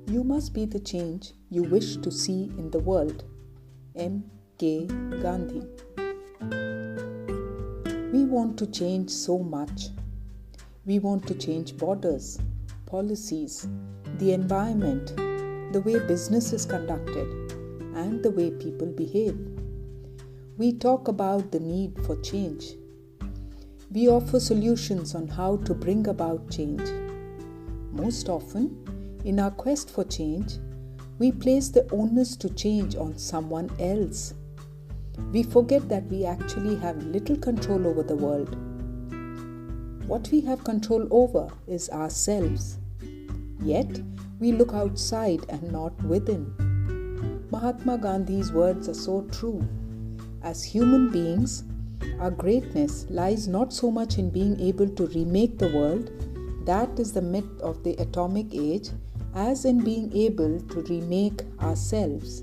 You must be the change you wish to see in the world. M. K. Gandhi. We want to change so much. We want to change borders, policies, the environment, the way business is conducted, and the way people behave. We talk about the need for change. We offer solutions on how to bring about change. Most often, in our quest for change, we place the onus to change on someone else. We forget that we actually have little control over the world. What we have control over is ourselves. Yet, we look outside and not within. Mahatma Gandhi's words are so true. As human beings, our greatness lies not so much in being able to remake the world, that is the myth of the atomic age, as in being able to remake ourselves.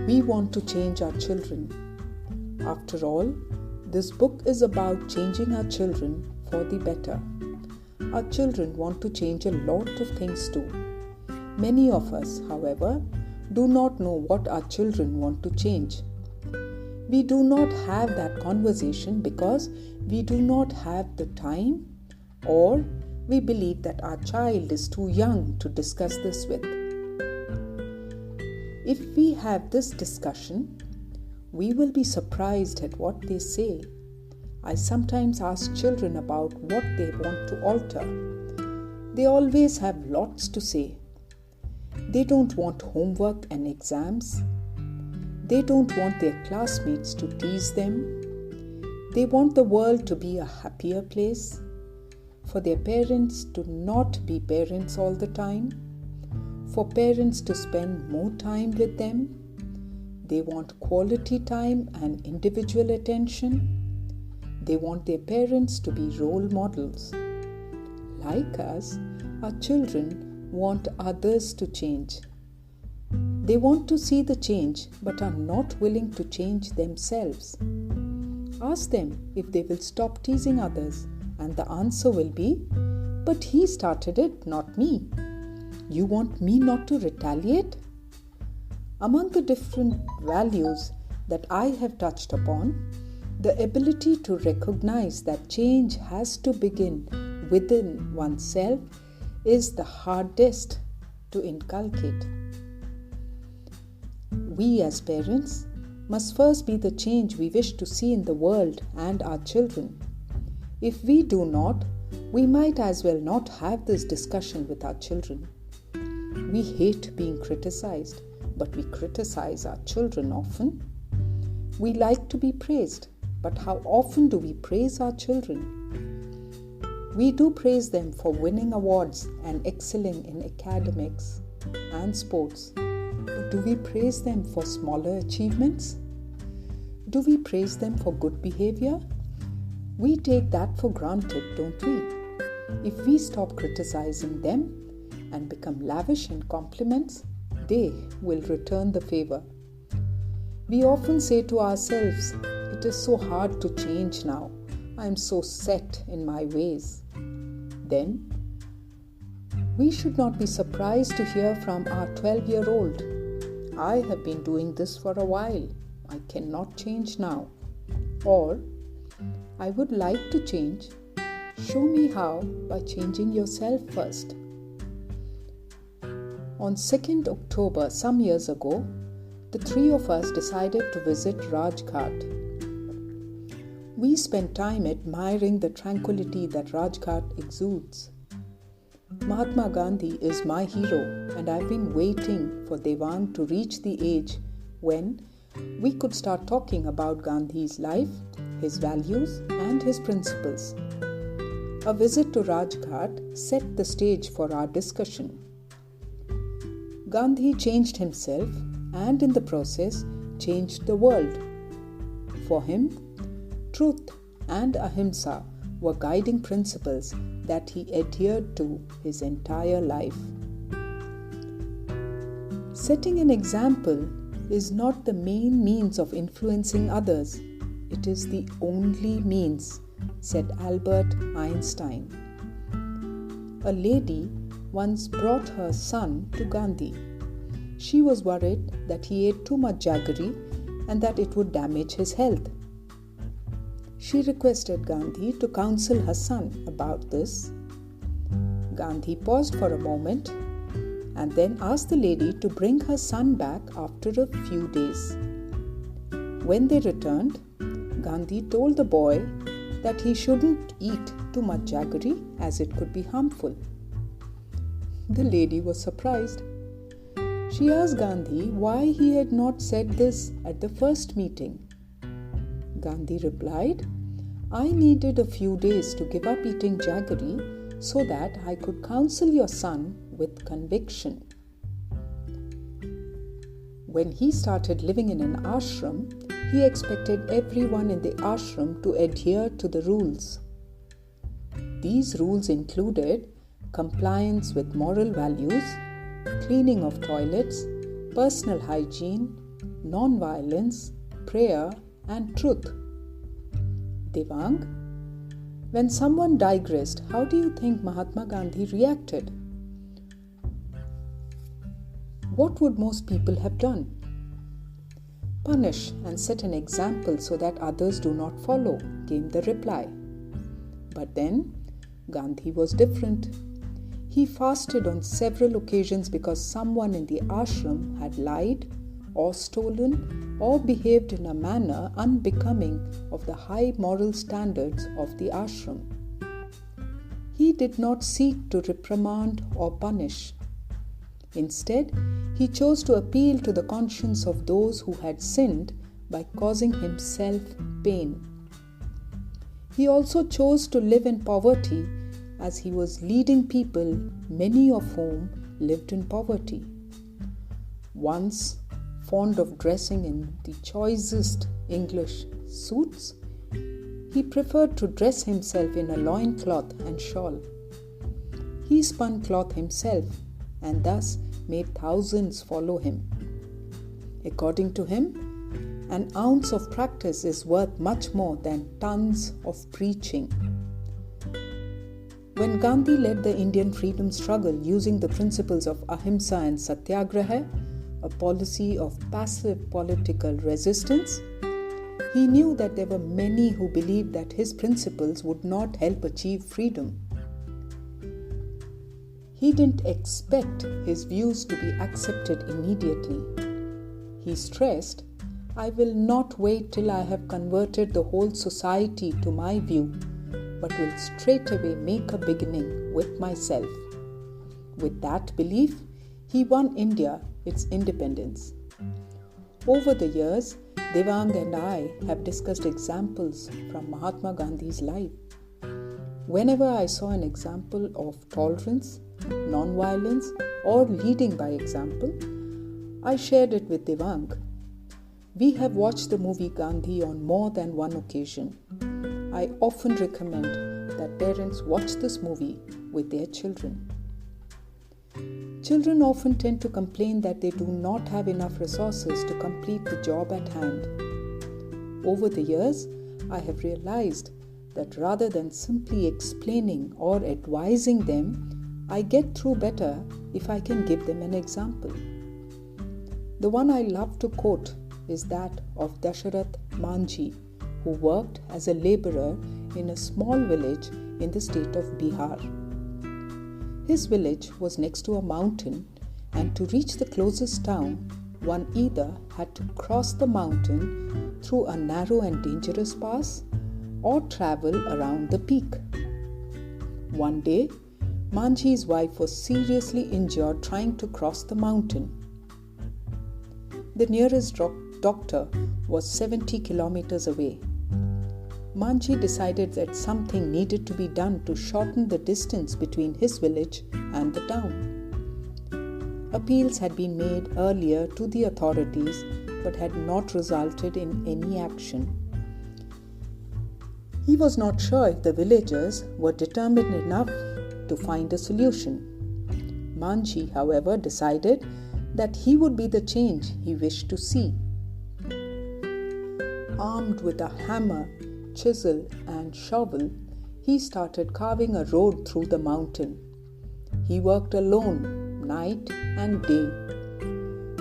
We want to change our children. After all, this book is about changing our children for the better. Our children want to change a lot of things too. Many of us, however, do not know what our children want to change. We do not have that conversation because we do not have the time, or we believe that our child is too young to discuss this with. If we have this discussion, we will be surprised at what they say. I sometimes ask children about what they want to alter. They always have lots to say. They don't want homework and exams. They don't want their classmates to tease them. They want the world to be a happier place, for their parents to not be parents all the time, for parents to spend more time with them. They want quality time and individual attention. They want their parents to be role models. Like us, our children want others to change. They want to see the change but are not willing to change themselves. Ask them if they will stop teasing others, and the answer will be, "But he started it, not me. You want me not to retaliate?" Among the different values that I have touched upon, the ability to recognize that change has to begin within oneself is the hardest to inculcate. We as parents must first be the change we wish to see in the world and our children. If we do not, we might as well not have this discussion with our children. We hate being criticized, but we criticize our children often. We like to be praised, but how often do we praise our children? We do praise them for winning awards and excelling in academics and sports. But do we praise them for smaller achievements? Do we praise them for good behavior? We take that for granted, don't we? If we stop criticizing them and become lavish in compliments, they will return the favor. We often say to ourselves, "It is so hard to change now. I am so set in my ways." Then, we should not be surprised to hear from our 12-year-old, "I have been doing this for a while. I cannot change now." Or, "I would like to change. Show me how by changing yourself first." On 2nd October, some years ago, the three of us decided to visit Rajghat. We spent time admiring the tranquility that Rajghat exudes. Mahatma Gandhi is my hero, and I've been waiting for Devang to reach the age when we could start talking about Gandhi's life, his values, and his principles. A visit to Rajghat set the stage for our discussion. Gandhi changed himself and in the process changed the world. For him, truth and ahimsa were guiding principles that he adhered to his entire life. Setting an example is not the main means of influencing others. It is the only means, said Albert Einstein. A lady once brought her son to Gandhi. She was worried that he ate too much jaggery and that it would damage his health. She requested Gandhi to counsel her son about this. Gandhi paused for a moment and then asked the lady to bring her son back after a few days. When they returned, Gandhi told the boy that he shouldn't eat too much jaggery as it could be harmful. The lady was surprised. She asked Gandhi why he had not said this at the first meeting. Gandhi replied, "I needed a few days to give up eating jaggery so that I could counsel your son with conviction." When he started living in an ashram, he expected everyone in the ashram to adhere to the rules. These rules included compliance with moral values, cleaning of toilets, personal hygiene, non-violence, prayer, and truth. Devang, when someone digressed, how do you think Mahatma Gandhi reacted? What would most people have done? Punish and set an example so that others do not follow, came the reply. But then, Gandhi was different. He fasted on several occasions because someone in the ashram had lied or stolen or behaved in a manner unbecoming of the high moral standards of the ashram. He did not seek to reprimand or punish. Instead, he chose to appeal to the conscience of those who had sinned by causing himself pain. He also chose to live in poverty as he was leading people, many of whom lived in poverty. Once fond of dressing in the choicest English suits, he preferred to dress himself in a loincloth and shawl. He spun cloth himself and thus made thousands follow him. According to him, an ounce of practice is worth much more than tons of preaching. When Gandhi led the Indian freedom struggle using the principles of ahimsa and satyagraha, a policy of passive political resistance, he knew that there were many who believed that his principles would not help achieve freedom. He didn't expect his views to be accepted immediately. He stressed, "I will not wait till I have converted the whole society to my view, but will straightaway make a beginning with myself." With that belief, he won India its independence. Over the years, Devang and I have discussed examples from Mahatma Gandhi's life. Whenever I saw an example of tolerance, non-violence, or leading by example, I shared it with Devang. We have watched the movie Gandhi on more than one occasion. I often recommend that parents watch this movie with their children. Children often tend to complain that they do not have enough resources to complete the job at hand. Over the years, I have realized that rather than simply explaining or advising them, I get through better if I can give them an example. The one I love to quote is that of Dasharath Manjhi, who worked as a laborer in a small village in the state of Bihar. His village was next to a mountain, and to reach the closest town, one either had to cross the mountain through a narrow and dangerous pass or travel around the peak. One day, Manjhi's wife was seriously injured trying to cross the mountain. The nearest doctor was 70 kilometers away. Manjhi decided that something needed to be done to shorten the distance between his village and the town. Appeals had been made earlier to the authorities but had not resulted in any action. He was not sure if the villagers were determined enough to find a solution. Manjhi, however, decided that he would be the change he wished to see. Armed with a hammer, chisel, and shovel, he started carving a road through the mountain. He worked alone, night and day.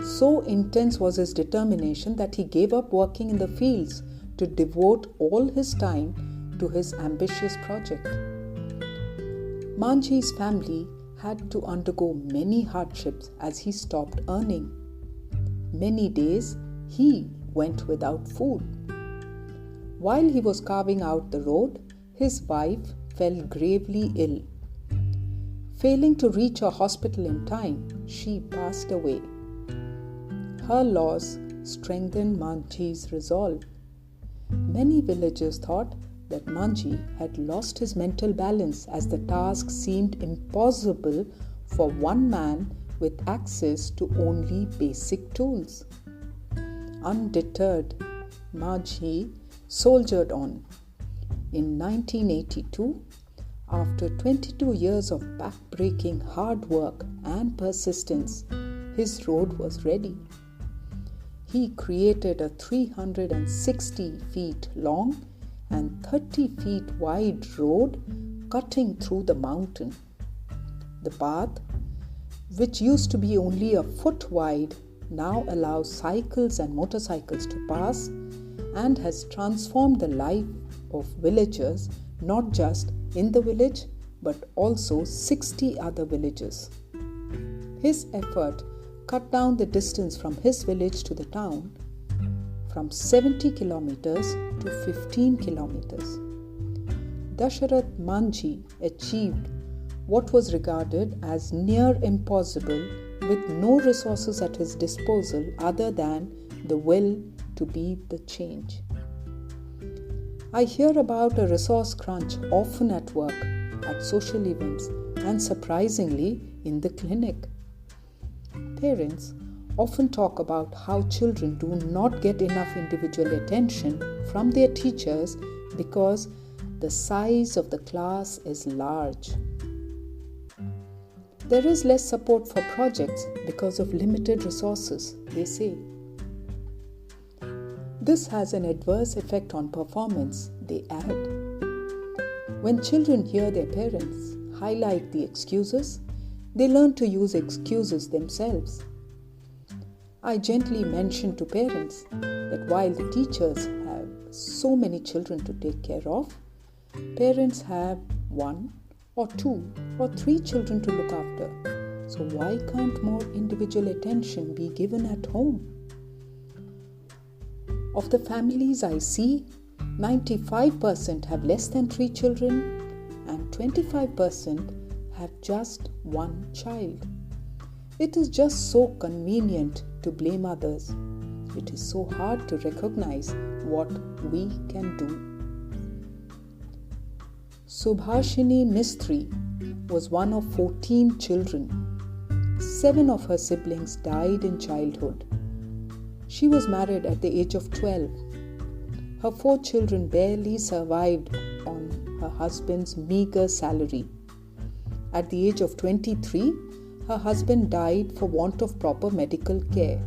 So intense was his determination that he gave up working in the fields to devote all his time to his ambitious project. Manjhi's family had to undergo many hardships as he stopped earning. Many days he went without food. While he was carving out the road, his wife fell gravely ill. Failing to reach a hospital in time, she passed away. Her loss strengthened Manjhi's resolve. Many villagers thought that Manjhi had lost his mental balance as the task seemed impossible for one man with access to only basic tools. Undeterred, Manjhi soldiered on. In 1982, after 22 years of back-breaking hard work and persistence, his road was ready. He created a 360 feet long and 30 feet wide road cutting through the mountain. The path, which used to be only a foot wide, now allows cycles and motorcycles to pass and has transformed the life of villagers, not just in the village but also 60 other villages. His effort cut down the distance from his village to the town from 70 kilometers to 15 kilometers. Dasharath Manjhi achieved what was regarded as near impossible with no resources at his disposal other than the will to be the change. I hear about a resource crunch often at work, at social events, and surprisingly in the clinic. Parents often talk about how children do not get enough individual attention from their teachers because the size of the class is large. There is less support for projects because of limited resources, they say. This has an adverse effect on performance, they add. When children hear their parents highlight the excuses, they learn to use excuses themselves. I gently mention to parents that while the teachers have so many children to take care of, parents have 1 or 2 or 3 children to look after. So why can't more individual attention be given at home? Of the families I see, 95% have less than 3 children and 25% have just 1 child. It is just so convenient to blame others. It is so hard to recognize what we can do. Subhashini Mistry was one of 14 children. 7 of her siblings died in childhood. She was married at the age of 12. Her 4 children barely survived on her husband's meager salary. At the age of 23, her husband died for want of proper medical care.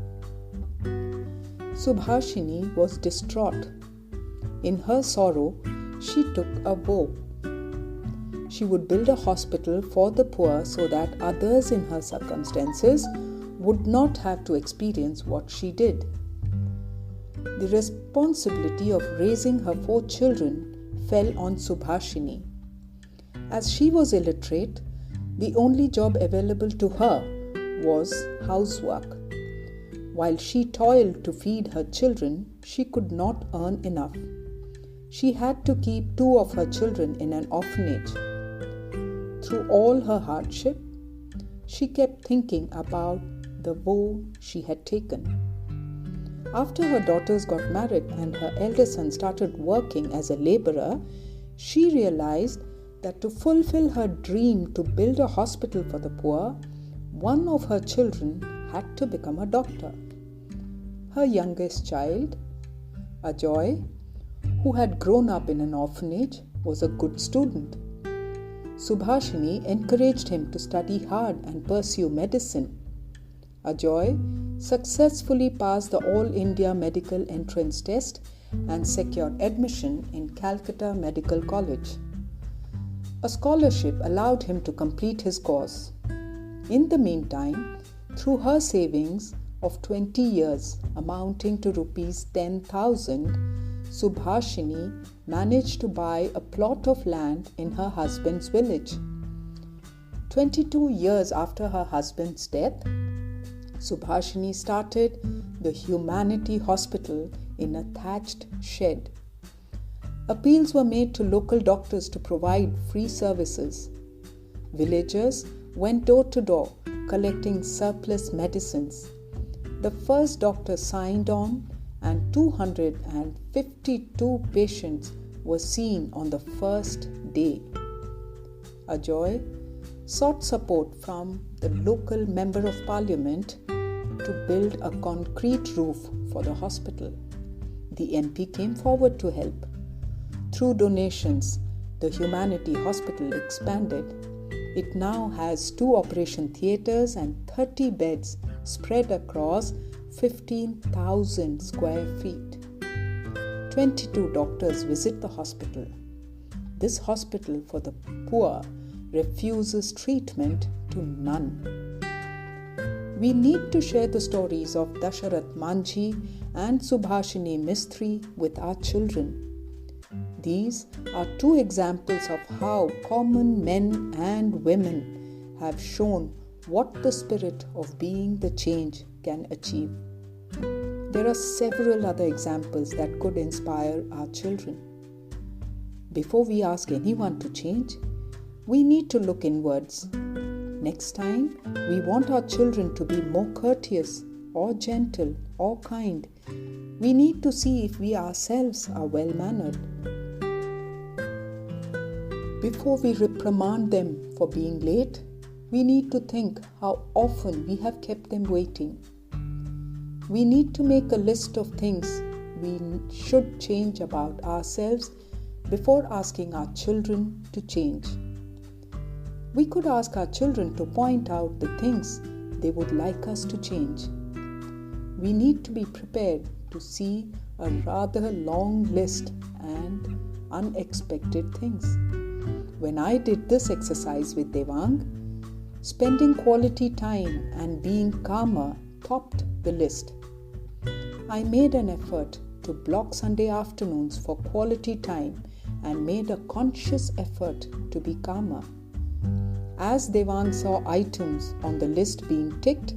Subhashini was distraught. In her sorrow, she took a vow. She would build a hospital for the poor so that others in her circumstances would not have to experience what she did. The responsibility of raising her 4 children fell on Subhashini. As she was illiterate, the only job available to her was housework. While she toiled to feed her children, she could not earn enough. She had to keep 2 of her children in an orphanage. Through all her hardship, she kept thinking about the vow she had taken. After her daughters got married and her elder son started working as a laborer, she realized that to fulfill her dream to build a hospital for the poor, one of her children had to become a doctor. Her youngest child, Ajoy, who had grown up in an orphanage, was a good student. Subhashini encouraged him to study hard and pursue medicine. Ajoy successfully passed the All India Medical Entrance Test and secured admission in Calcutta Medical College. A scholarship allowed him to complete his course. In the meantime, through her savings of 20 years amounting to rupees 10,000, Subhashini managed to buy a plot of land in her husband's village. 22 years after her husband's death, Subhashini started the Humanity Hospital in a thatched shed. Appeals were made to local doctors to provide free services. Villagers went door to door collecting surplus medicines. The first doctor signed on and 252 patients were seen on the first day. Ajoy sought support from the local Member of Parliament to build a concrete roof for the hospital. The MP came forward to help. Through donations, the Humanity Hospital expanded. It now has 2 operation theatres and 30 beds spread across 15,000 square feet. 22 doctors visit the hospital. This hospital for the poor refuses treatment to none. We need to share the stories of Dasharath Manjhi and Subhashini Mistry with our children. These are 2 examples of how common men and women have shown what the spirit of being the change can achieve. There are several other examples that could inspire our children. Before we ask anyone to change, we need to look inwards. Next time, we want our children to be more courteous or gentle or kind. We need to see if we ourselves are well-mannered. Before we reprimand them for being late, we need to think how often we have kept them waiting. We need to make a list of things we should change about ourselves before asking our children to change. We could ask our children to point out the things they would like us to change. We need to be prepared to see a rather long list and unexpected things. When I did this exercise with Devang, spending quality time and being calmer topped the list. I made an effort to block Sunday afternoons for quality time and made a conscious effort to be calmer. As Devang saw items on the list being ticked,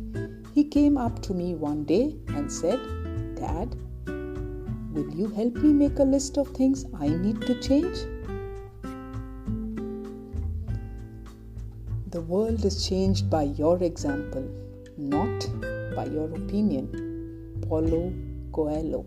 he came up to me one day and said, "Dad, will you help me make a list of things I need to change?" The world is changed by your example, not by your opinion. Paulo Coelho.